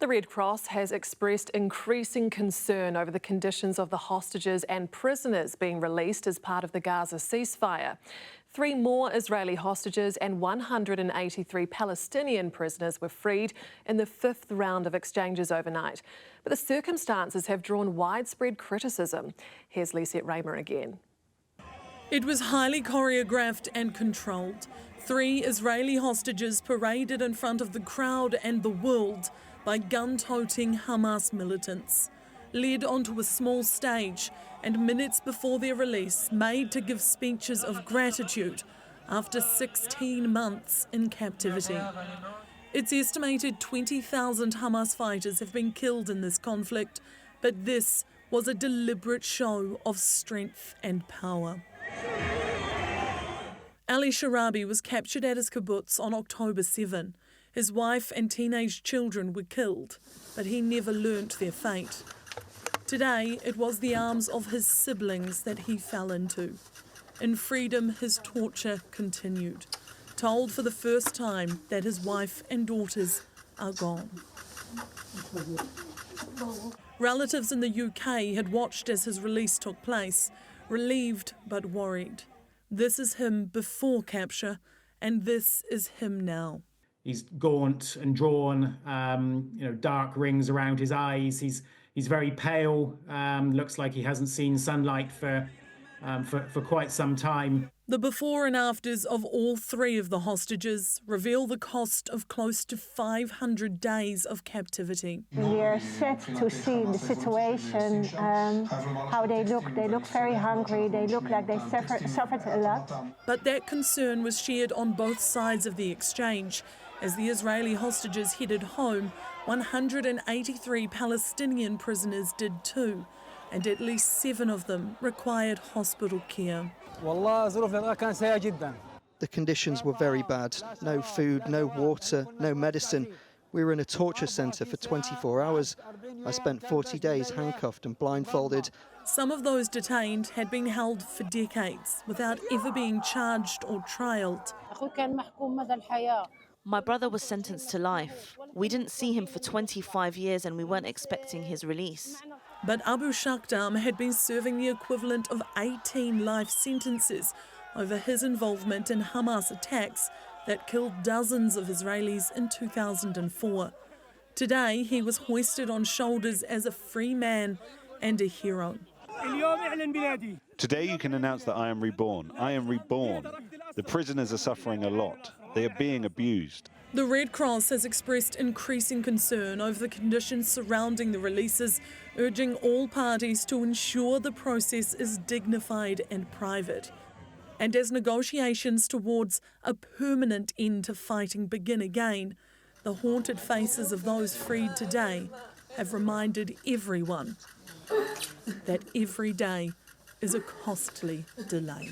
The Red Cross has expressed increasing concern over the conditions of the hostages and prisoners being released as part of the Gaza ceasefire. 3 more Israeli hostages and 183 Palestinian prisoners were freed in the 5th round of exchanges overnight. But the circumstances have drawn widespread criticism. Here's Lisette Raymer again. It was highly choreographed and controlled. 3 Israeli hostages paraded in front of the crowd and the world by gun-toting Hamas militants, led onto a small stage and minutes before their release made to give speeches of gratitude after 16 months in captivity. It's estimated 20,000 Hamas fighters have been killed in this conflict, but this was a deliberate show of strength and power. Ali Sharabi was captured at his kibbutz on October 7. His wife and teenage children were killed, but he never learnt their fate. Today, it was the arms of his siblings that he fell into. In freedom, his torture continued, told for the first time that his wife and daughters are gone. Relatives in the UK had watched as his release took place, relieved but worried. This is him before capture, and this is him now. He's gaunt and drawn, dark rings around his eyes. He's very pale. Looks like he hasn't seen sunlight for quite some time. The before and afters of all 3 of the hostages reveal the cost of close to 500 days of captivity. We are sad to see the situation, how they look. They look very hungry. They look like they suffered a lot. But that concern was shared on both sides of the exchange. As the Israeli hostages headed home, 183 Palestinian prisoners did too, and at least 7 of them required hospital care. The conditions were very bad. No food, no water, no medicine. We were in a torture centre for 24 hours. I spent 40 days handcuffed and blindfolded. Some of those detained had been held for decades without ever being charged or trialled. My brother was sentenced to life. We didn't see him for 25 years and we weren't expecting his release. But Abu Shakdam had been serving the equivalent of 18 life sentences over his involvement in Hamas attacks that killed dozens of Israelis in 2004. Today, he was hoisted on shoulders as a free man and a hero. Today you can announce that I am reborn. I am reborn. The prisoners are suffering a lot. They are being abused. The Red Cross has expressed increasing concern over the conditions surrounding the releases, urging all parties to ensure the process is dignified and private. And as negotiations towards a permanent end to fighting begin again, the haunted faces of those freed today have reminded everyone that every day is a costly delay.